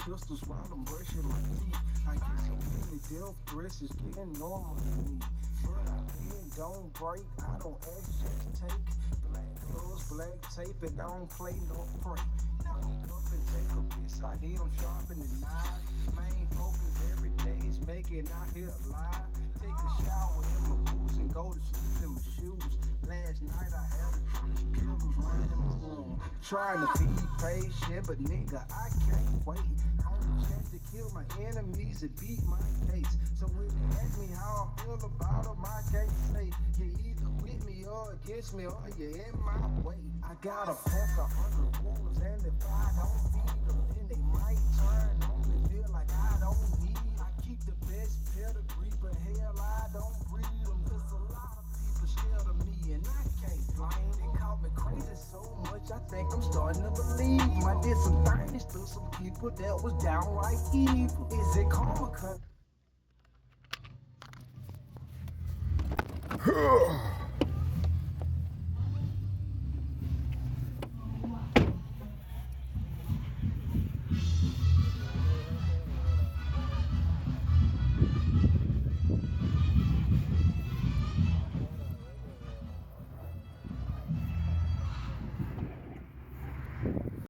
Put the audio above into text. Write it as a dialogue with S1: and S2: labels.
S1: Pistols while I'm brushing my teeth. I get so many death threats, it's getting normal to me. But I bend, don't break, I don't ask, just take. Black gloves, black tape, and I don't play no pray. Wake up and take a piss, I hit them sharp in the knife. Main focus every day is making out here alive. Take a shower in my boots and go to sleep in my shoes. Last night I had a dream, killers running in my room. Trying to be patient, but nigga, I can't wait. Only chance to kill my enemies and beat my case. So when they ask me how I feel about them, I can't say you either with me or against me or you're in my way. I got a pack of 100 wolves, and if I don't feed them, then they might turn on me. Feel like I don't need. I keep the best pedigree, but hell, I don't breed them. There's a lot of people scared of me, and I can't blame. They call me crazy so much, I think I'm starting to believe. I did some things to some people that was downright evil. Is it karma?